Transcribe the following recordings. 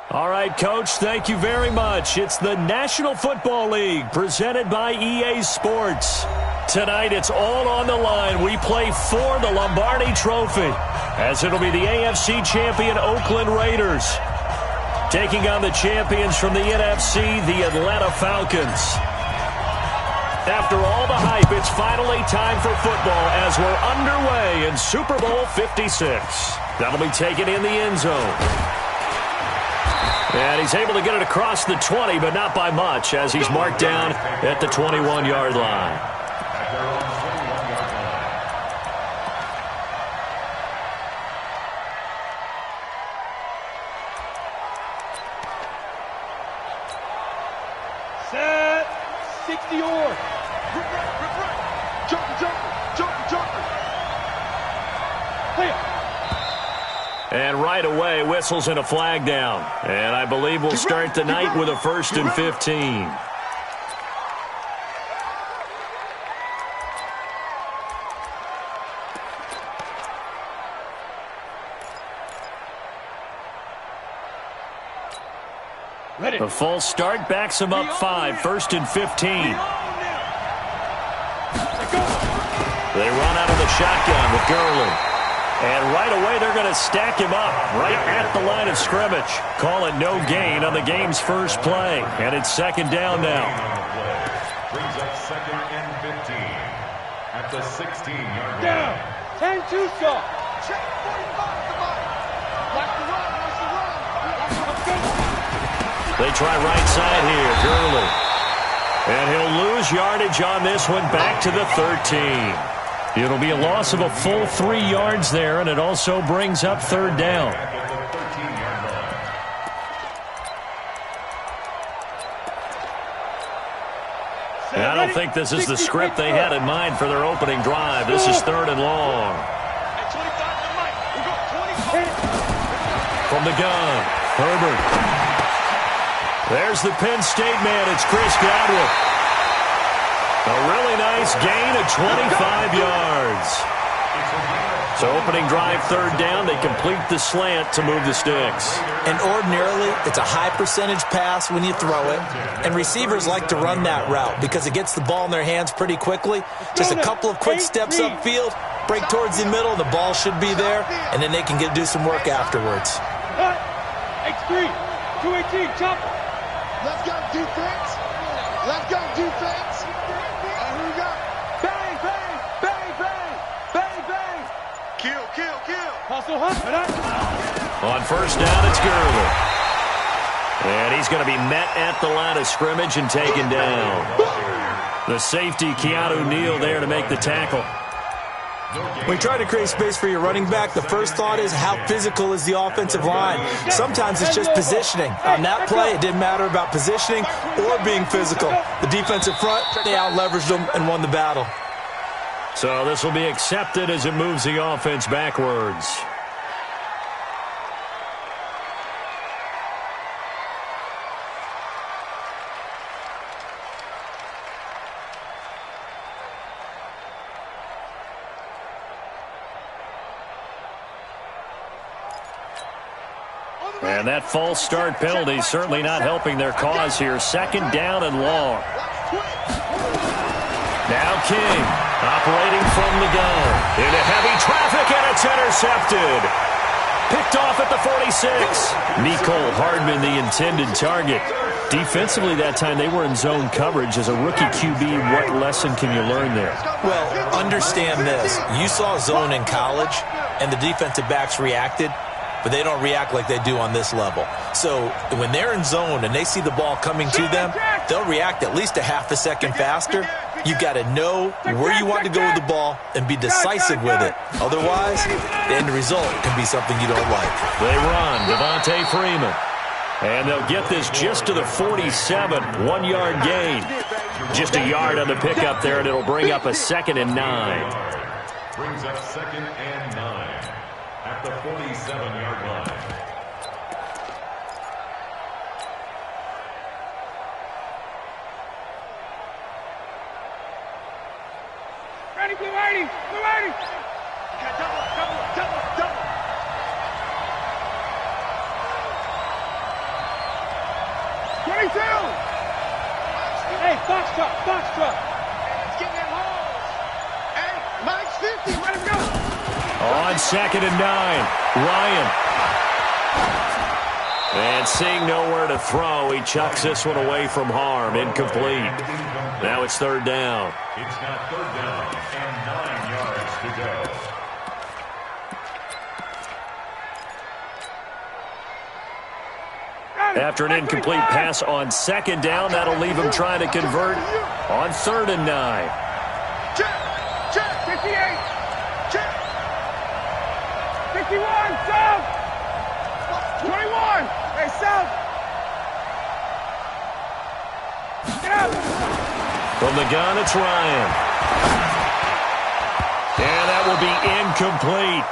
All right, Coach, thank you very much. It's the National Football League presented by EA Sports. Tonight, it's all on the line. We play for the Lombardi Trophy, as it'll be the AFC champion Oakland Raiders taking on the champions from the NFC, the Atlanta Falcons. After all the hype, it's finally time for football as we're underway in Super Bowl 56. That'll be taken in the end zone. And he's able to get it across the 20, but not by much, as he's marked down at the 21-yard line. Set, 60-yard. Jumper. Play it. And right away, whistles and a flag down. And I believe we'll start the night with a 1st and 15. A false start backs him up 5, 1st and 15. They run out of the shotgun with Gurley. And right away, they're going to stack him up right at the line of scrimmage. Call it no gain on the game's first play. And it's 2nd down now. Brings up 2nd and 15 at the 16-yard line. Down. 10-2 stop. Check 45. They try right side here. Gurley. And he'll lose yardage on this one back to the 13. It'll be a loss of a full 3 yards there, and it also brings up 3rd down. And I don't think this is the script they had in mind for their opening drive. This is 3rd and long. From the gun, Herbert. There's the Penn State man. It's Chris Godwin. A really nice gain of 25 yards. So opening drive 3rd down, they complete the slant to move the sticks. And ordinarily, it's a high percentage pass when you throw it. And receivers like to run that route because it gets the ball in their hands pretty quickly. Just a couple of quick steps upfield, break towards the middle, the ball should be there, and then they can do some work afterwards. X3, 218, chopper. Let's go defense. Let's go defense. On 1st down, it's Gurley. And he's going to be met at the line of scrimmage and taken down. The safety, Keanu Neal, there to make the tackle. When you try to create space for your running back, the first thought is how physical is the offensive line. Sometimes it's just positioning. On that play, it didn't matter about positioning or being physical. The defensive front, they out-leveraged them and won the battle. So this will be accepted as it moves the offense backwards. And that false start penalty certainly not helping their cause here. 2nd down and long. Now King operating from the gun. Into heavy traffic, and it's intercepted. Picked off at the 46. Mecole Hardman, the intended target. Defensively that time, they were in zone coverage. As a rookie QB, what lesson can you learn there? Well, understand this. You saw zone in college, and the defensive backs reacted, but they don't react like they do on this level. So when they're in zone and they see the ball coming to them, they'll react at least a half a second faster. You've got to know where you want to go with the ball and be decisive with it. Otherwise, the end result can be something you don't like. They run, Devontae Freeman. And they'll get this just to the 47, 1-yard gain. Just a yard on the pickup there, and it'll bring up a 2nd and 9. Brings up 2nd and 9 at the 47-yard line. Ready, Blue 80, Blue 80. Double. Hey, box truck, box truck. It's getting in holes. Hey, Mike's 50. Let him go. On 2nd and 9, Ryan. And seeing nowhere to throw, he chucks this one away from harm. Incomplete. Now it's 3rd down. It's now 3rd down and 9 yards to go. After an incomplete pass on 2nd down, that'll leave him trying to convert on 3rd and 9. Check. 58. Check. 51, South. 21. Hey, South. Get out. From the gun, it's Ryan. And that will be incomplete.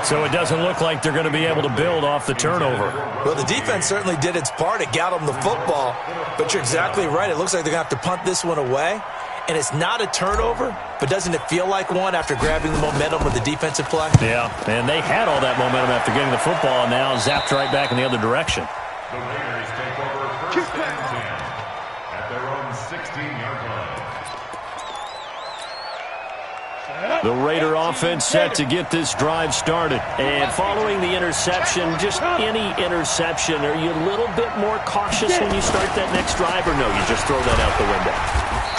So it doesn't look like they're going to be able to build off the turnover. Well, the defense certainly did its part. It got them the football. But you're exactly right. It looks like they're going to have to punt this one away. And it's not a turnover, but doesn't it feel like one after grabbing the momentum with the defensive play? Yeah, and they had all that momentum after getting the football, and now zapped right back in the other direction. The Raiders take over 1st and 10 at their own 16-yard line. The Raider offense set to get this drive started. And following the interception, just any interception, are you a little bit more cautious when you start that next drive, or no, you just throw that out the window?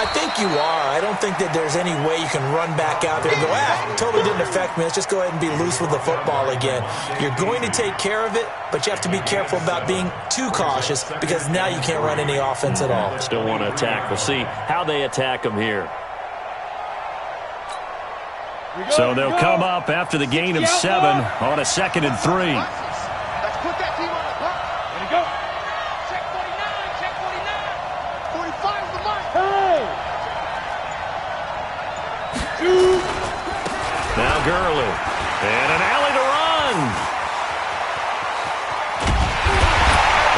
I think you are. I don't think that there's any way you can run back out there and go, totally didn't affect me. Let's just go ahead and be loose with the football again. You're going to take care of it, but you have to be careful about being too cautious because now you can't run any offense at all. Still want to attack. We'll see how they attack them here. So they'll come up after the gain of 7 on a 2nd and 3. Let's put that team on the clock. There you go. Check 49. 45 is the mark. Hey. 2. Now Gurley. And an alley to run.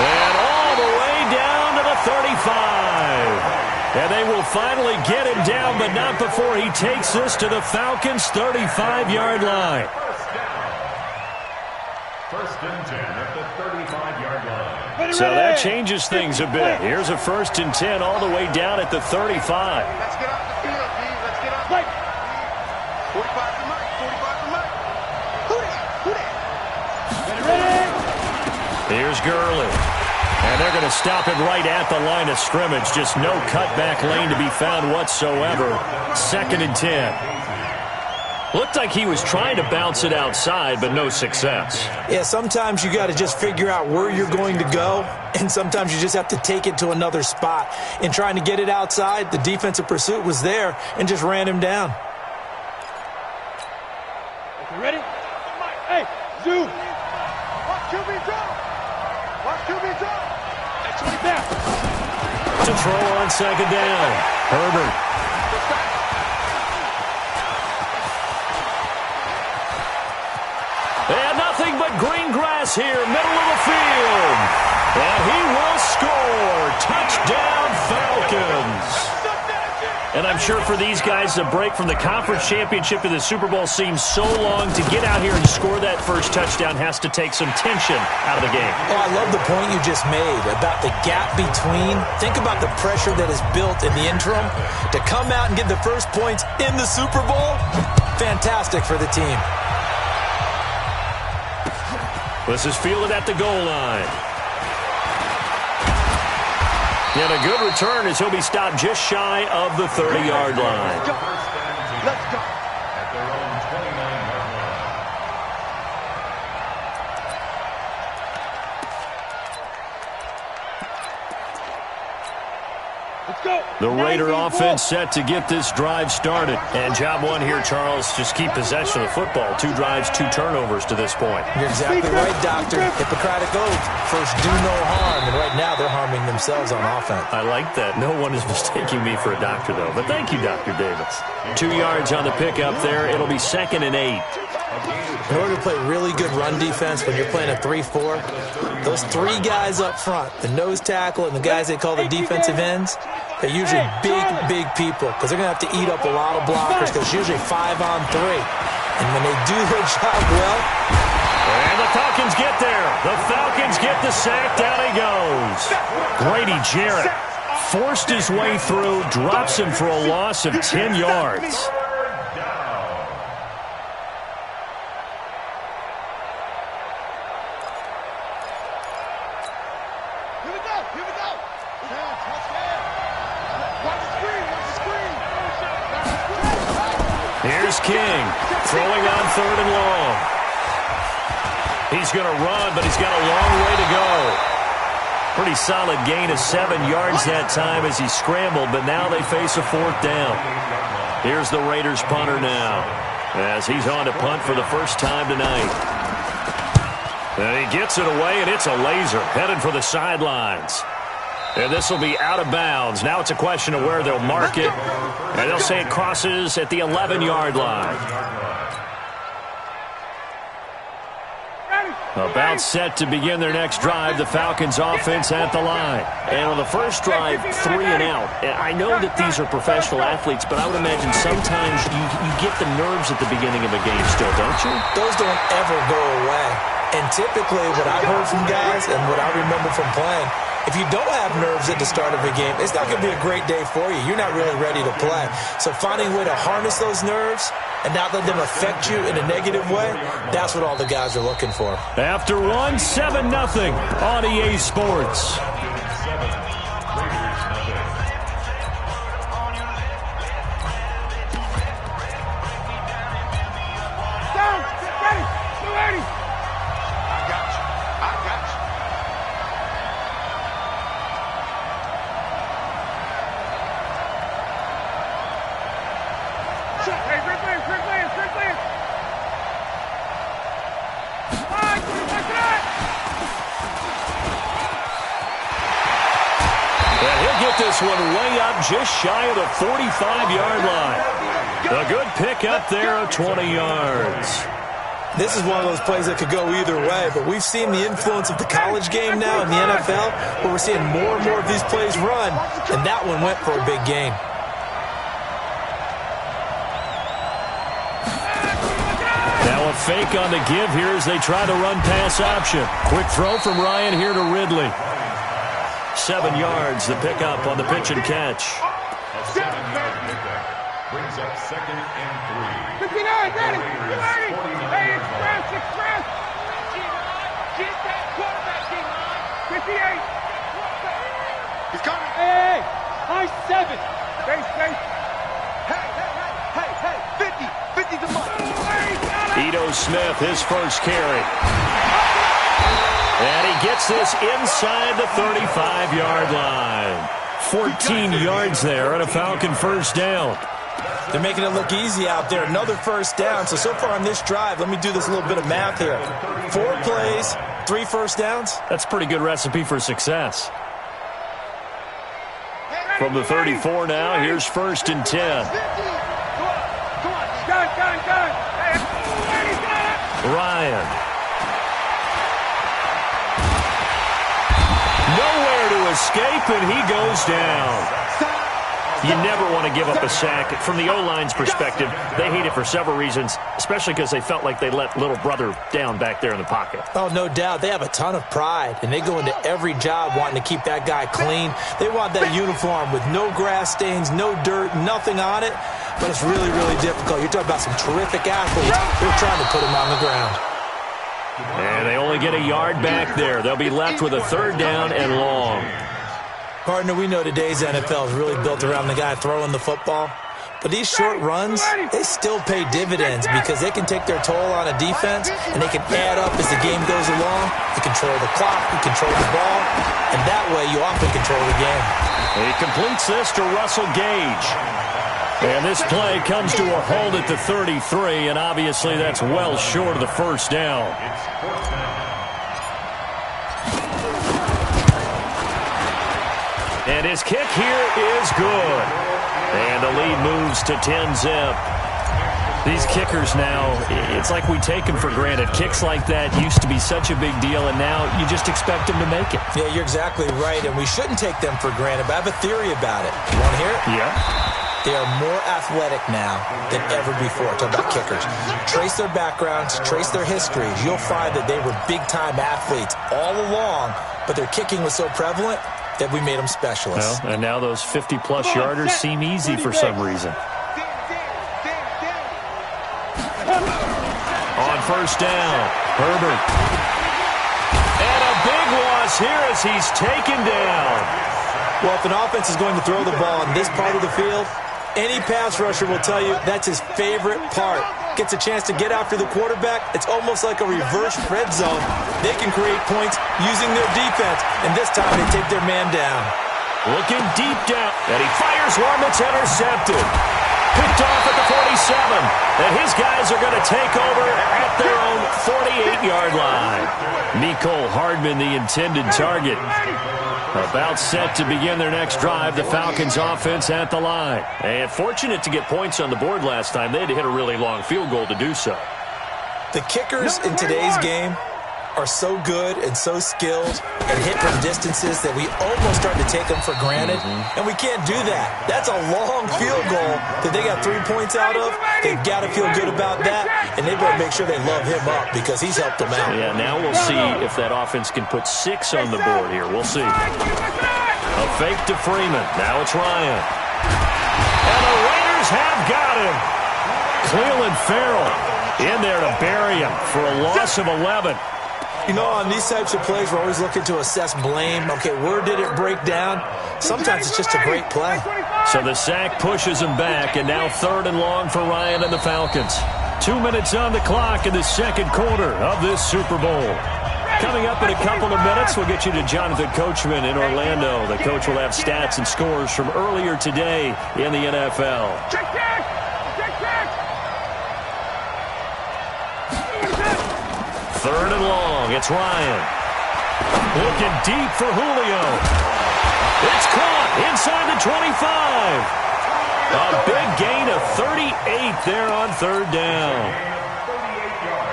And all the way down to the 35. And they will finally get him down, but not before he takes this to the Falcons' 35-yard line. First and 10 at the 35-yard line. So that changes things a bit. Here's a 1st and 10 all the way down at the 35. Let's get off the field, D. Let's get off the field. 45 to Mike. 45 to Mike. Who that? Here's Gurley. And they're going to stop him right at the line of scrimmage. Just no cutback lane to be found whatsoever. 2nd and 10. Looked like he was trying to bounce it outside, but no success. Yeah, sometimes you got to just figure out where you're going to go, and sometimes you just have to take it to another spot. In trying to get it outside, the defensive pursuit was there and just ran him down. Okay, ready? Hey, zoom. Watch QB drop. Watch QB drop. To throw on 2nd down. Herbert. And nothing but green grass here, middle of the field. And he will score. Touchdown, Falcons. And I'm sure for these guys, the break from the conference championship to the Super Bowl seems so long. To get out here and score that first touchdown has to take some tension out of the game. Oh, I love the point you just made about the gap between. Think about the pressure that is built in the interim. To come out and get the first points in the Super Bowl, fantastic for the team. This is fielded at the goal line. And a good return as he'll be stopped just shy of the 30-yard line. Let's go. At their own 29-yard line. Let's go. The Raider offense set to get this drive started. And job one here, Charles, just keep possession of the football. 2 drives, 2 turnovers to this point. You're exactly right, Doctor. Hippocratic oath. First, do no harm. And right now, they're harming themselves on offense. I like that. No one is mistaking me for a doctor, though. But thank you, Dr. Davis. 2 yards on the pickup there. It'll be 2nd and 8. In order to play really good run defense when you're playing a 3-4, those 3 guys up front, the nose tackle and the guys they call the defensive ends, they're usually big people because they're going to have to eat up a lot of blockers because it's usually 5 on 3. And when they do their job well, and the Falcons get there. The Falcons get the sack. Down he goes. Grady Jarrett forced his way through, drops him for a loss of 10 yards. Here's King throwing on 3rd and long. He's going to run, but he's got a long way to go. Pretty solid gain of 7 yards that time as he scrambled, but now they face a 4th down. Here's the Raiders punter now as he's on to punt for the first time tonight. And he gets it away, and it's a laser headed for the sidelines. And this will be out of bounds. Now it's a question of where they'll mark it. And they'll say it crosses at the 11-yard line. About set to begin their next drive, the Falcons offense at the line. And on the first drive, 3 and out. And I know that these are professional athletes, but I would imagine sometimes you get the nerves at the beginning of a game still, don't you? Those don't ever go away. And typically what I've heard from guys and what I remember from playing, if you don't have nerves at the start of a game, it's not going to be a great day for you. You're not really ready to play. So finding a way to harness those nerves and not let them affect you in a negative way, that's what all the guys are looking for. After 1, 7-0 on EA Sports. This one way up just shy of the 45-yard line. A good pick up there of 20 yards. This is one of those plays that could go either way, but we've seen the influence of the college game now in the NFL, where we're seeing more and more of these plays run, and that one went for a big gain. Now a fake on the give here as they try to run pass option. Quick throw from Ryan here to Ridley. 7 yards, the pickup on the pitch and catch. A 7-yard pickup brings up 2nd and 3. 59, ready, ready. Hey, express. Get that quarterback, D-line. 58. He's coming. Hey, high 7. Face. Hey, 50 the money. Ito Smith, his first carry. And he gets this inside the 35-yard line. 14 yards there and a Falcon first down. They're making it look easy out there. Another first down. So far on this drive, let me do this little bit of math here. 4 plays, 3 first downs. That's a pretty good recipe for success. From the 34 now, here's 1st and 10. Ryan. Nowhere to escape, and he goes down. You never want to give up a sack. From the O-line's perspective, they hate it for several reasons, especially because they felt like they let little brother down back there in the pocket. Oh, no doubt. They have a ton of pride, and they go into every job wanting to keep that guy clean. They want that uniform with no grass stains, no dirt, nothing on it, but it's really, really difficult. You're talking about some terrific athletes. They're trying to put him on the ground. And they only get a yard back there. They'll be left with a 3rd down and long. Partner, we know today's NFL is really built around the guy throwing the football. But these short runs, they still pay dividends because they can take their toll on a defense, and they can add up as the game goes along. You control the clock, you control the ball, and that way you often control the game. He completes this to Russell Gage. And this play comes to a hold at the 33, and obviously that's well short of the first down. And his kick here is good. And the lead moves to 10-zip. These kickers now, it's like we take them for granted. Kicks like that used to be such a big deal, and now you just expect them to make it. Yeah, you're exactly right, and we shouldn't take them for granted, but I have a theory about it. You want to hear it? Yeah. They are more athletic now than ever before. Talk about kickers. Trace their backgrounds, trace their histories. You'll find that they were big-time athletes all along, but their kicking was so prevalent that we made them specialists. Well, and now those 50-plus yarders seem easy for some reason. On first down, Herbert. And a big loss here as he's taken down. Well, if an offense is going to throw the ball on this part of the field, any pass rusher will tell you that's his favorite part. Gets a chance to get after the quarterback. It's almost like a reverse red zone. They can create points using their defense, and this time they take their man down. Looking deep down, and he fires one that's intercepted. Picked off at the 47, and his guys are going to take over at their own 48-yard line. Mecole Hardman, the intended target. About set to begin their next drive, the Falcons offense at the line. And fortunate to get points on the board last time. They had to hit a really long field goal to do so. The kickers in today's game are so good and so skilled and hit from distances that we almost start to take them for granted, and we can't do that. That's a long field goal that they got 3 points out of. They've got to feel good about that, and they better make sure they love him up because he's helped them out. Yeah, now we'll see if that offense can put 6 on the board here. We'll see. A fake to Freeman. Now it's Ryan. And the Raiders have got him. Cleveland Farrell in there to bury him for a loss of 11. You know, on these types of plays, we're always looking to assess blame. Okay, where did it break down? Sometimes it's just a great play. So the sack pushes him back, and now 3rd and long for Ryan and the Falcons. 2 minutes on the clock in the second quarter of this Super Bowl. Coming up in a couple of minutes, we'll get you to Jonathan Coachman in Orlando. The coach will have stats and scores from earlier today in the NFL. Third and long, it's Ryan. Looking deep for Julio. It's caught inside the 25. A big gain of 38 there on 3rd down.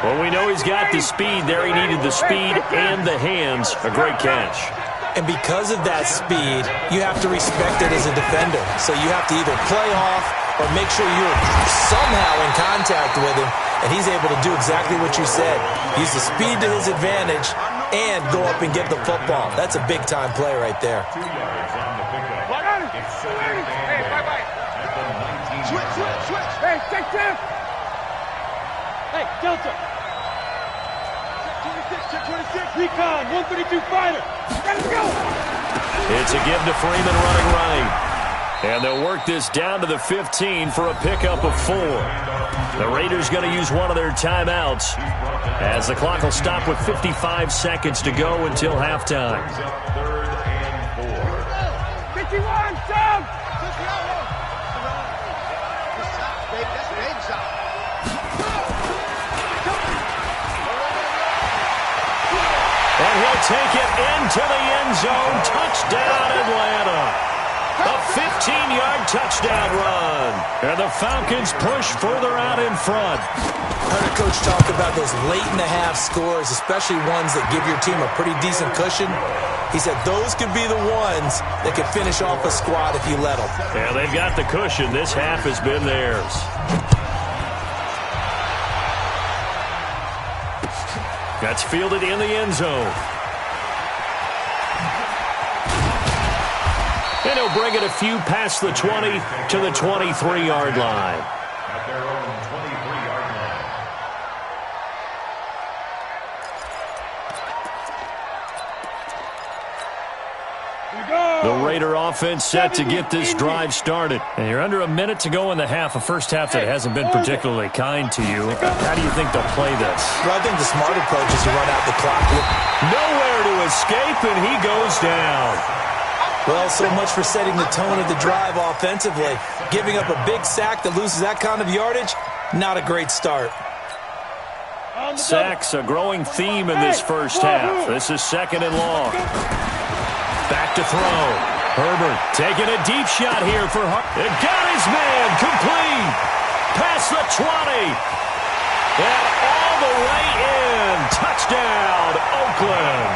Well, we know he's got the speed there. He needed the speed and the hands. A great catch. And because of that speed, you have to respect it as a defender. So you have to either play off or make sure you're somehow in contact with him, and he's able to do exactly what you said. Use the speed to his advantage and go up and get the football. That's a big-time play right there. 2 yards on the pickup. It's second and bye-bye. At the 19. Switch. Hey, take them. Hey, Delta. Check 26. Recon, 132 fighter. Let's go. It's a give to Freeman running right. And they'll work this down to the 15 for a pickup of 4. The Raiders going to use one of their timeouts as the clock will stop with 55 seconds to go until halftime. 3rd and 4. 51, down. And he'll take it into the end zone. Touchdown, Atlanta. A 15-yard touchdown run. And the Falcons push further out in front. I heard a coach talk about those late-in-the-half scores, especially ones that give your team a pretty decent cushion. He said those could be the ones that could finish off a squad if you let them. Yeah, they've got the cushion. This half has been theirs. That's fielded in the end zone. And he'll bring it a few past the 20 to the 23-yard line. At their own 23-yard line. The Raider offense set to get this drive started. And you're under a minute to go in the half, a first half that hasn't been particularly kind to you. How do you think they'll play this? Well, I think the smart approach is to run out the clock. Nowhere to escape, and he goes down. Well, so much for setting the tone of the drive offensively. Giving up a big sack that loses that kind of yardage, not a great start. Sacks, a growing theme in this first half. This is 2nd and long. Back to throw. Herbert taking a deep shot here for It got his man complete. Past the 20. And all the way in. Touchdown, Oakland.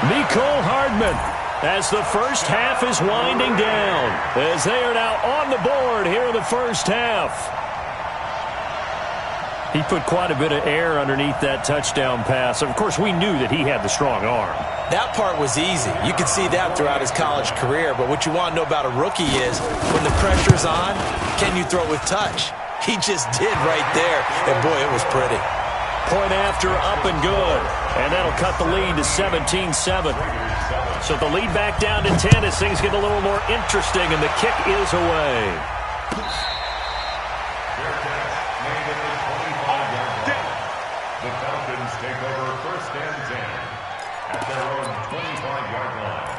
Mecole Hardman. as the first half is winding down, as they are now on the board here in the first half. He put quite a bit of air underneath that touchdown pass. Of course, we knew that he had the strong arm. That part was easy. You could see that throughout his college career. But what you want to know about a rookie is when the pressure's on, can you throw with touch? He just did right there. And, boy, it was pretty. Point after, up and good. And that'll cut the lead to 17-7. So the lead back down to 10 as things get a little more interesting, and the kick is away. The Falcons take over first and 10 at their own 25-yard line.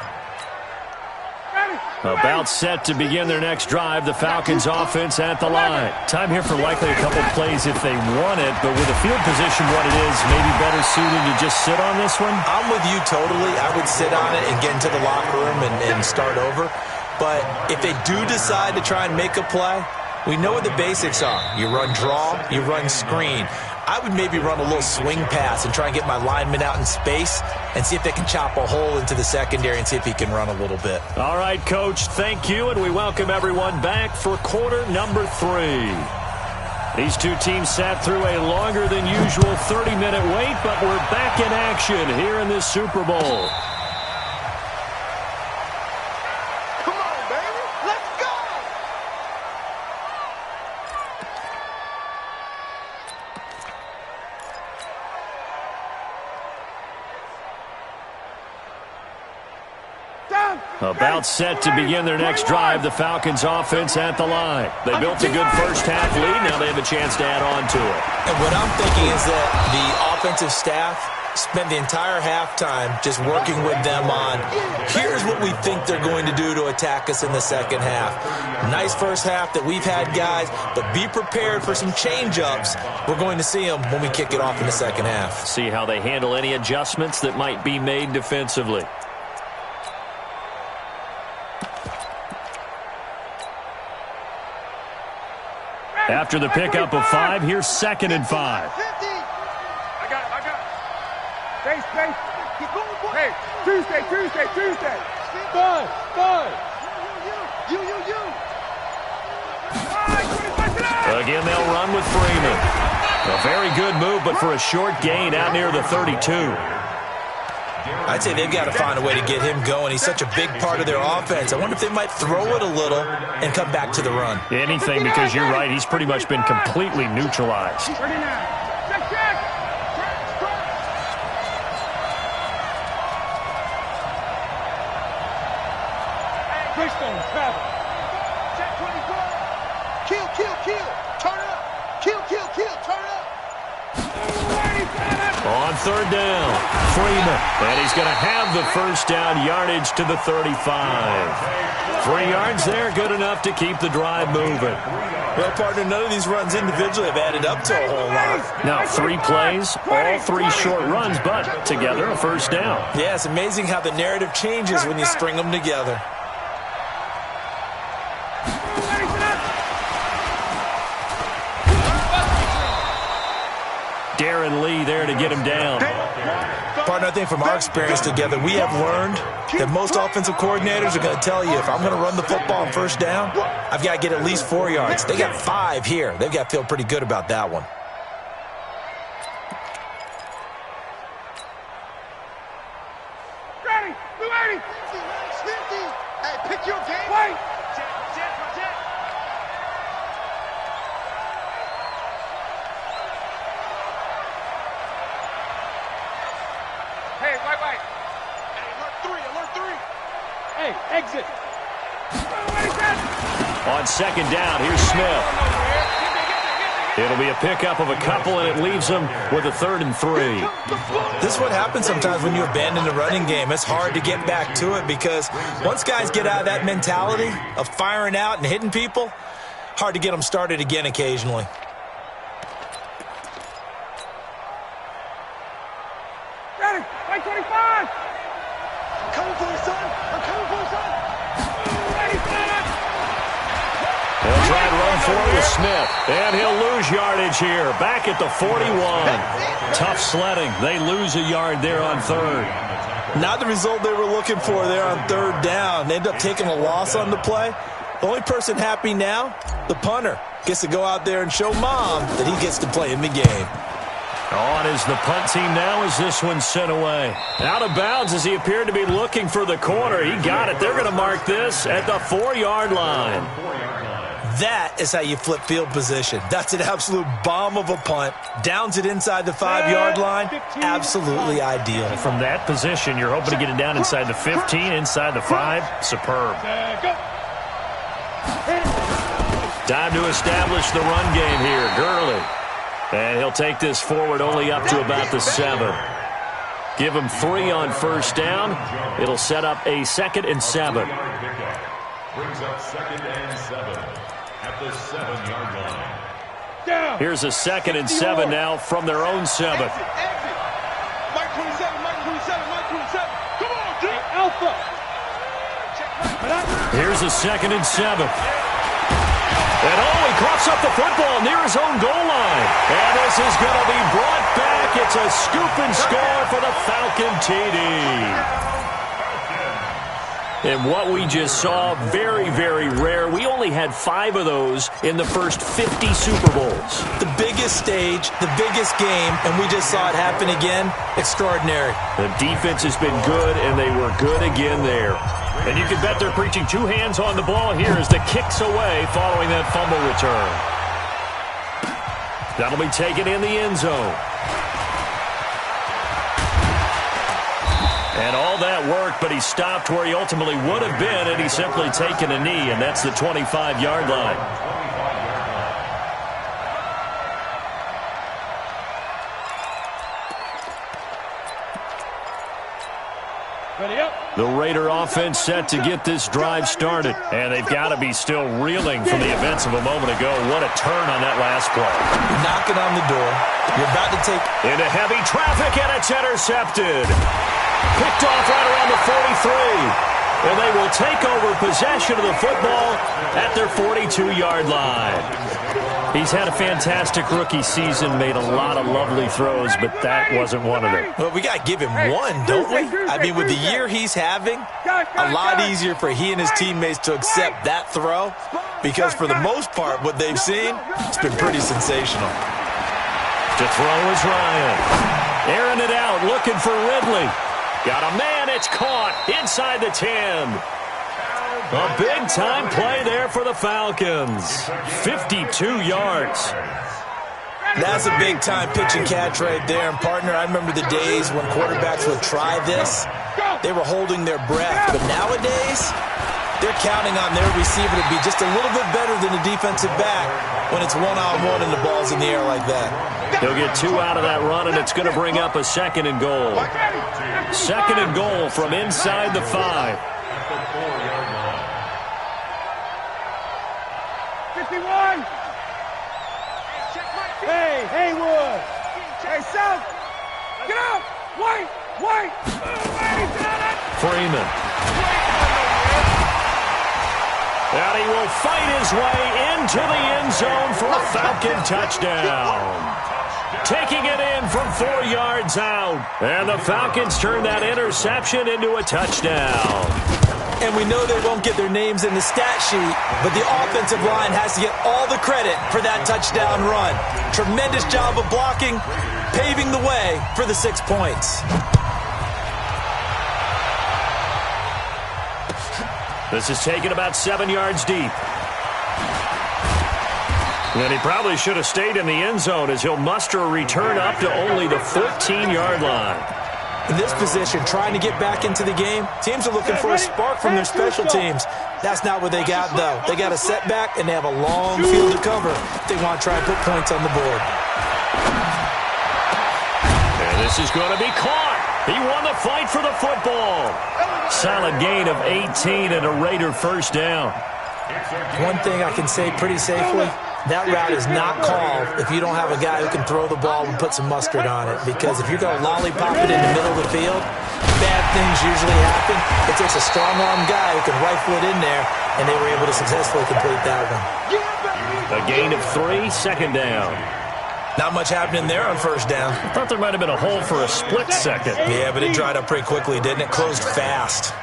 About set to begin their next drive, the Falcons offense at the line. Time here for likely a couple plays if they want it, but with the field position what it is, maybe better suited to just sit on this one? I'm with you totally. I would sit on it and get into the locker room and start over. But if they do decide to try and make a play, we know what the basics are. You run draw, you run screen. I would maybe run a little swing pass and try and get my lineman out in space and see if they can chop a hole into the secondary and see if he can run a little bit. All right, Coach, thank you, and we welcome everyone back for quarter number 3. These two teams sat through a longer than usual 30-minute wait, but we're back in action here in this Super Bowl. Come on, baby. Let's go. About set to begin their next drive, the Falcons offense at the line. They built a good first half lead. Now they have a chance to add on to it. And what I'm thinking is that the offensive staff spent the entire halftime just working with them on, here's what we think they're going to do to attack us in the second half. Nice first half that we've had, guys, but be prepared for some change-ups. We're going to see them when we kick it off in the second half. See how they handle any adjustments that might be made defensively. After the pickup of 5, here's 2nd and 5. I got it. Space. Hey, Tuesday. Five. Again, they'll run with Freeman. A very good move, but for a short gain out near the 32. I'd say they've got to find a way to get him going. He's such a big part of their offense. I wonder if they might throw it a little and come back to the run. Anything, because you're right. He's pretty much been completely neutralized. 39. Check. Fishbone, travel. Check 24. Kill. Turn up. Kill. Turn up. On 3rd down, Freeman. And he's going to have the first down, yardage to the 35. 3 yards there, good enough to keep the drive moving. Well, partner, none of these runs individually have added up to a whole lot. Now, 3 plays, all 3 short runs, but together a first down. Yeah, it's amazing how the narrative changes when you string them together. Darren Lee there to get him down. Partner, I think from our experience together, we have learned that most offensive coordinators are going to tell you, if I'm going to run the football on first down, I've got to get at least 4 yards. They got 5 here. They've got to feel pretty good about that one. Ready. Hey, pick your game. Wait. Hey, wait. Hey, alert 3. Hey, exit. On 2nd down, here's Smith. It'll be a pickup of a couple, and it leaves them with a 3rd and 3. This is what happens sometimes when you abandon the running game. It's hard to get back to it because once guys get out of that mentality of firing out and hitting people, hard to get them started again occasionally. Ready. 25. I'm coming for you, son. Ready, son. They'll try and run forward with Smith. And he'll lose yardage here. Back at the 41. Tough sledding. They lose a yard there on third. Not the result they were looking for there on third down. They end up taking a loss on the play. The only person happy now, the punter, gets to go out there and show Mom that he gets to play in the game. On is the punt team now as this one's sent away. Out of bounds as he appeared to be looking for the corner. He got it. They're going to mark this at the 4-yard line. That is how you flip field position. That's an absolute bomb of a punt. Downs it inside the 5-yard line. Absolutely ideal. From that position, you're hoping to get it down inside the 15, inside the 5. Superb. Time to establish the run game here. Gurley. And he'll take this forward only up to about the 7. Give him 3 on first down. It'll set up a 2nd and 7. Brings up 2nd and 7 at the 7-yard line. Here's a 2nd and 7 now from their own 7. Mike 27, Mike 27, Mike 27. Come on, dude. Alpha. Here's a 2nd and 7. And he coughs up the football near his own goal line. And this is going to be brought back. It's a scoop and score for the Falcon TD. And what we just saw, very, very rare. We only had 5 of those in the first 50 Super Bowls. The biggest stage, the biggest game, and we just saw it happen again. Extraordinary. The defense has been good, and they were good again there. And you can bet they're preaching 2 hands on the ball here as the kick's away following that fumble return. That'll be taken in the end zone. And all that worked, but he stopped where he ultimately would have been, and he's simply taken a knee, and that's the 25-yard line. The Raider offense set to get this drive started, and they've got to be still reeling from the events of a moment ago. What a turn on that last play. Knocking on the door. You're about to take into heavy traffic, and it's intercepted. Picked off right around the 43. And they will take over possession of the football at their 42-yard line. He's had a fantastic rookie season, made a lot of lovely throws, but that wasn't one of them. Well, we got to give him one, don't we? I mean, with the year he's having, a lot easier for he and his teammates to accept that throw, because for the most part, what they've seen, it's been pretty sensational. To throw is Ryan. Airing it out, looking for Ridley. Got a man, it's caught inside the 10. A big-time play there for the Falcons. 52 yards. That's a big-time pitch and catch right there. And, partner, I remember the days when quarterbacks would try this. They were holding their breath. But nowadays, they're counting on their receiver to be just a little bit better than the defensive back when it's one-on-one and the ball's in the air like that. He'll get 2 out of that run, and it's going to bring up a 2nd and goal. 2nd and goal from inside the 5. 51. Hey, Haywood. Hey, South. Get up. White. Freeman. And he will fight his way into the end zone for a Falcon touchdown. Taking it in from 4 yards out. And the Falcons turn that interception into a touchdown. And we know they won't get their names in the stat sheet, but the offensive line has to get all the credit for that touchdown run. Tremendous job of blocking, paving the way for the 6 points. This is taken about 7 yards deep. And he probably should have stayed in the end zone as he'll muster a return up to only the 14-yard line. In this position, trying to get back into the game, teams are looking for a spark from their special teams. That's not what they got, though. They got a setback, and they have a long field to cover if they want to try and put points on the board. And this is going to be caught. He won the fight for the football. Solid gain of 18 and a Raider first down. One thing I can say pretty safely, that route is not called if you don't have a guy who can throw the ball and put some mustard on it. Because if you're going to lollipop it in the middle of the field, bad things usually happen. It takes a strong-arm guy who can rifle it in there, and they were able to successfully complete that one. A gain of 3, second down. Not much happening there on first down. I thought there might have been a hole for a split second. Yeah, but it dried up pretty quickly, didn't it? Closed fast.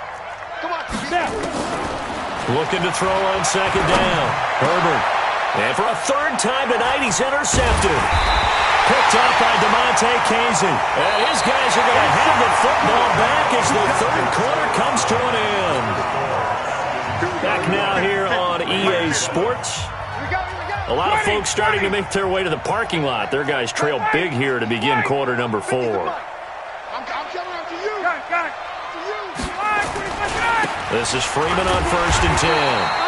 Looking to throw on second down. Herbert. And for a third time tonight, he's intercepted. Picked up by DeMonte Casey. And his guys are going to have the football back as the third quarter comes to an end. Back now here on EA Sports. A lot of folks starting to make their way to the parking lot. Their guys trail big here to begin quarter number 4. This is Freeman on first and 10.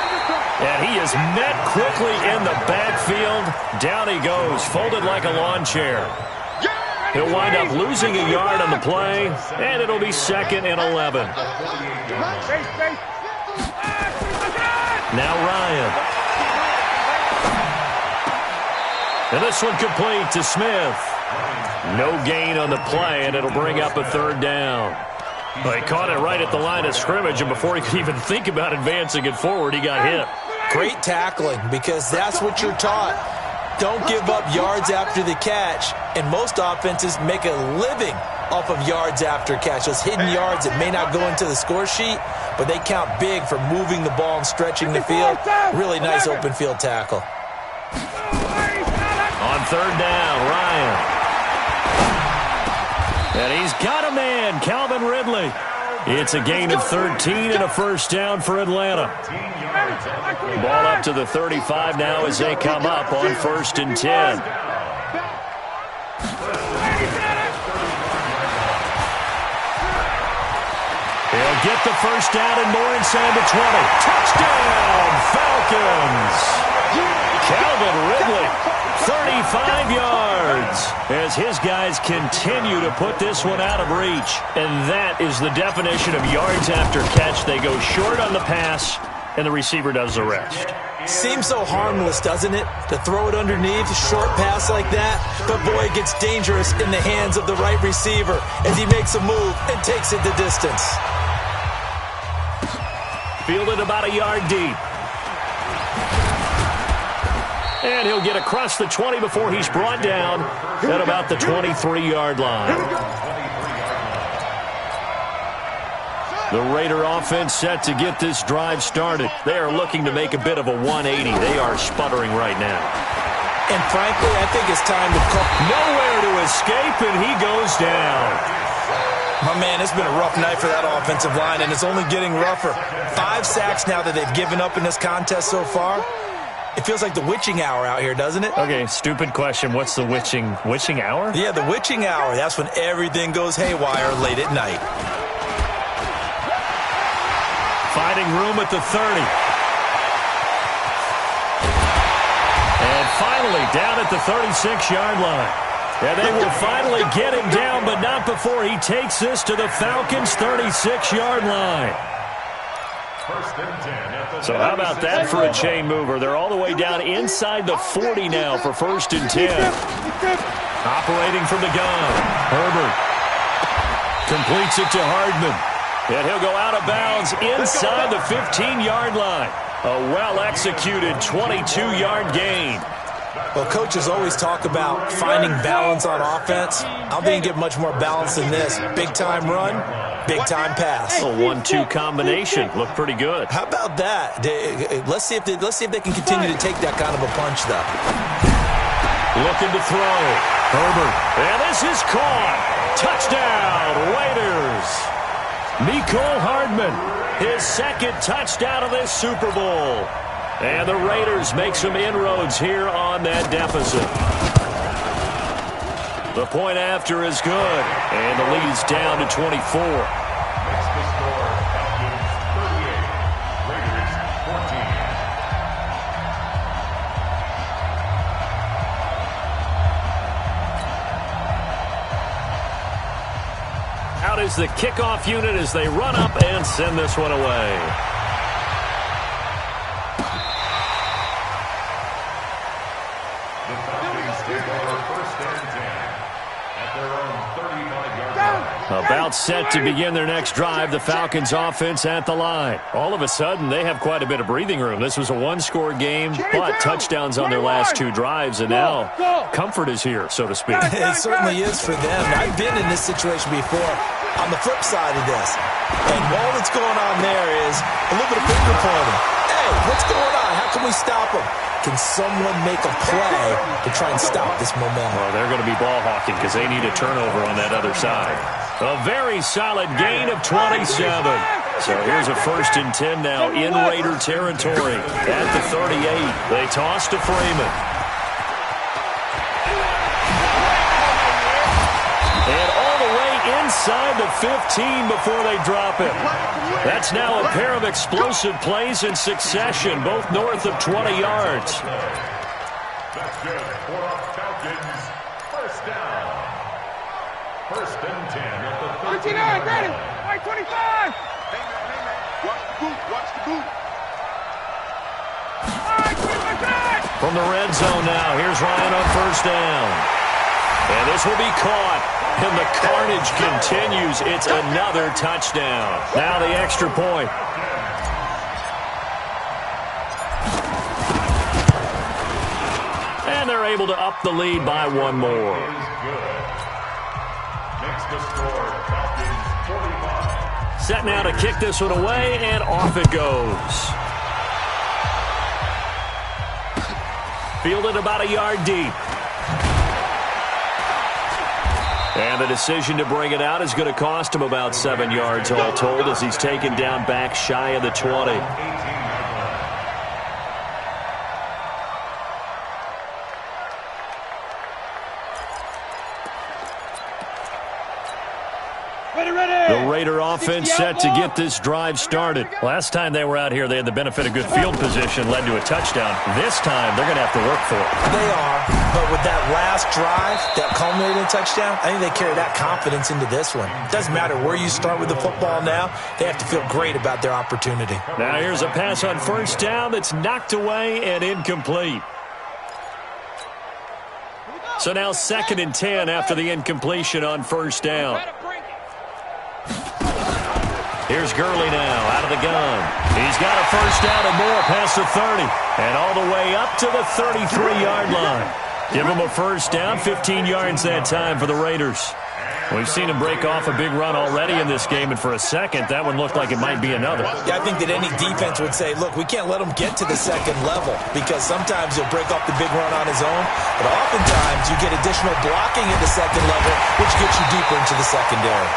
And he is met quickly in the backfield. Down he goes, folded like a lawn chair. He'll wind up losing a yard on the play, and it'll be second and 11. Now Ryan. And this one complete to Smith. No gain on the play, and it'll bring up a third down. Well, he caught it right at the line of scrimmage, and before he could even think about advancing it forward, he got hit. Great tackling, because that's what you're taught. Don't give up yards after the catch, and most offenses make a living off of yards after catch. Those hidden yards that may not go into the score sheet, but they count big for moving the ball and stretching the field. Really nice open field tackle. On third down, Ryan. And he's got a man, Calvin Ridley. It's a gain of 13 and a first down for Atlanta. Ball up to the 35 now as they come up on first and 10. He'll get the first down and more inside the 20. Touchdown, Falcons! Calvin Ridley. 35 yards as his guys continue to put this one out of reach. And that is the definition of yards after catch. They go short on the pass, and the receiver does the rest. Seems so harmless, doesn't it? To throw it underneath, a short pass like that. But, boy, it gets dangerous in the hands of the right receiver as he makes a move and takes it the distance. Fielded about a yard deep. And he'll get across the 20 before he's brought down at about the 23-yard line. The Raider offense set to get this drive started. They are looking to make a bit of a 180. They are sputtering right now. And frankly, I think it's time to call. Nowhere to escape, and he goes down. My man, it's been a rough night for that offensive line, and it's only getting rougher. 5 sacks now that they've given up in this contest so far. It feels like the witching hour out here, doesn't it? Okay, stupid question. What's the witching hour? Yeah, the witching hour. That's when everything goes haywire late at night. Finding room at the 30. And finally down at the 36-yard line. Yeah, they will finally get him down, but not before he takes this to the Falcons' 36-yard line. So how about that for a chain mover? They're all the way down inside the 40 now for first and 10. Operating from the gun. Herbert completes it to Hardman. And he'll go out of bounds inside the 15-yard line. A well-executed 22-yard gain. Well, coaches always talk about finding balance on offense. I don't think you get much more balance than this. Big-time run, big-time pass. A 1-2 combination. Looked pretty good. How about that? Let's see if they can continue to take that kind of a punch, though. Looking to throw. Herbert. And this is caught. Touchdown, Raiders. Mecole Hardman, his second touchdown of this Super Bowl. And the Raiders make some inroads here on that deficit. The point after is good. And the lead is down to 24. Makes the score Falcons 38, Raiders 14. Out is the kickoff unit as they run up and send this one away. at their own 35-yard line. About set to begin their next drive, the Falcons offense at the line. All of a sudden, they have quite a bit of breathing room. This was a one-score game, but touchdowns on their last two drives, and now comfort is here, so to speak. It certainly is for them. I've been in this situation before on the flip side of this. And all that's going on there is a little bit of finger pointing. Hey, what's going on? How can we stop them? Can someone make a play to try and stop this momentum? Well, they're going to be ball hawking because they need a turnover on that other side. A very solid gain of 27. So here's a 1st and 10 now in Raider territory at the 38. They toss to Freeman. And all the way inside the 15 before they drop it. That's now a pair of explosive plays in succession, both north of 20 yards. That's good for Falcons. First down. 1st and 10 at the 29, ready. All right, 25. Hey, man. Watch the boot. Watch the boot. All right, 25. From the red zone now, here's Ryan on 1st down. And this will be caught. And the carnage continues. It's another touchdown. Now the extra point. And they're able to up the lead by one more. Makes the score Falcons 45. Set now to kick this one away, and off it goes. Fielded about a yard deep. And the decision to bring it out is going to cost him about 7 yards all told as he's taken down back shy of the 20. The Raider offense set to get this drive started. Last time they were out here, they had the benefit of good field position, led to a touchdown. This time, they're going to have to work for it. They are, but with that last drive, that culminating touchdown, I think they carry that confidence into this one. It doesn't matter where you start with the football now. They have to feel great about their opportunity. Now here's a pass on 1st down that's knocked away and incomplete. So now 2nd and 10 after the incompletion on 1st down. Here's Gurley now out of the gun. He's got a 1st down and more past the 30. And all the way up to the 33-yard line. Give him a 1st down, 15 yards that time for the Raiders. We've seen him break off a big run already in this game, and for a second, that one looked like it might be another. Yeah, I think that any defense would say, look, we can't let him get to the 2nd level because sometimes he'll break off the big run on his own, but oftentimes you get additional blocking at the 2nd level, which gets you deeper into the secondary.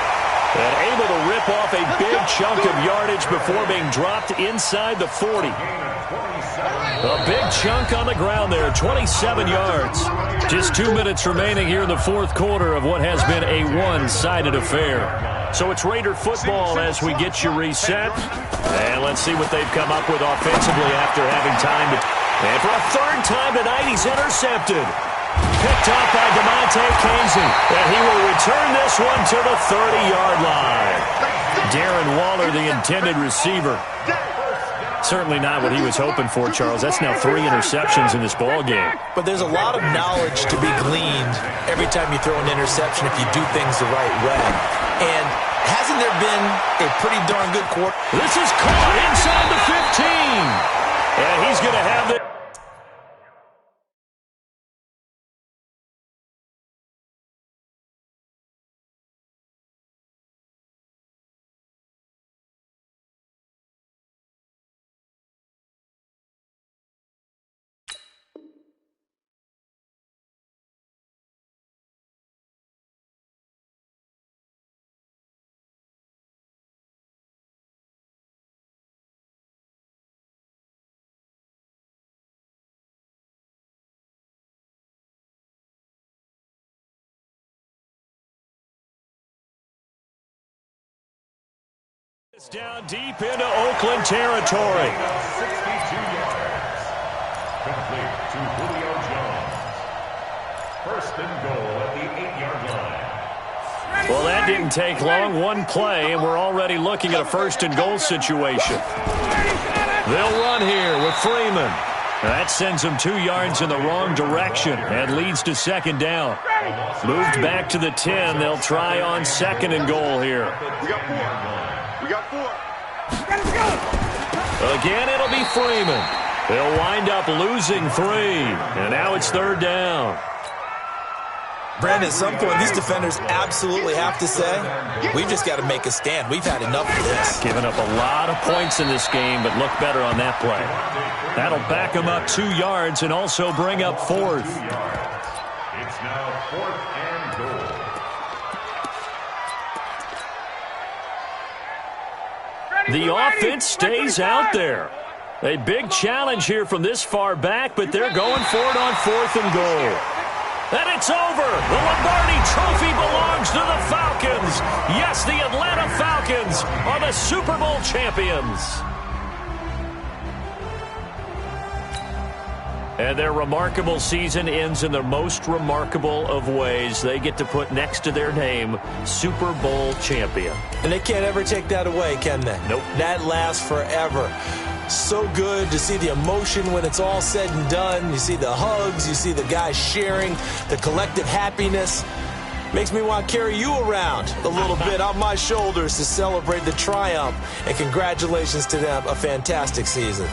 And able to rip off a big chunk of yardage before being dropped inside the 40. A big chunk on the ground there, 27 yards. Just 2 minutes remaining here in the 4th quarter of what has been a one-sided affair. So it's Raider football as we get you reset. And let's see what they've come up with offensively after having time to... And for a 3rd time tonight, he's intercepted. Picked off by DeMonte Casey. And he will return this one to the 30-yard line. Darren Waller, the intended receiver. Certainly not what he was hoping for, Charles. That's now 3 interceptions in this ball game. But there's a lot of knowledge to be gleaned every time you throw an interception if you do things the right way. And hasn't there been a pretty darn good quarter? This is caught inside the 15. And he's going to have the... It's down deep into Oakland territory. 62 yards. Complete to Julio Jones. 1st and goal at the 8-yard line. Well, that didn't take long. One play, and we're already looking at a 1st and goal situation. They'll run here with Freeman. That sends them 2 yards in the wrong direction and leads to second down. Moved back to the 10. They'll try on second and goal here. We got 4. We got 4. Again, it'll be Freeman. They'll wind up losing 3. And now it's third down. Brandon, at some point, these defenders absolutely have to say, we've just got to make a stand. We've had enough of this. Giving up a lot of points in this game, but look better on that play. That'll back them up 2 yards and also bring up 4th. It's now 4th and goal. The offense stays out there. A big challenge here from this far back, but they're going for it on 4th and goal. And it's over. The Lombardi Trophy belongs to the Falcons. Yes, the Atlanta Falcons are the Super Bowl champions. And their remarkable season ends in the most remarkable of ways. They get to put next to their name, Super Bowl champion. And they can't ever take that away, can they? Nope. That lasts forever. So good to see the emotion when it's all said and done. You see the hugs, you see the guys sharing, the collective happiness. Makes me want to carry you around a little bit on my shoulders to celebrate the triumph. And congratulations to them, a fantastic season.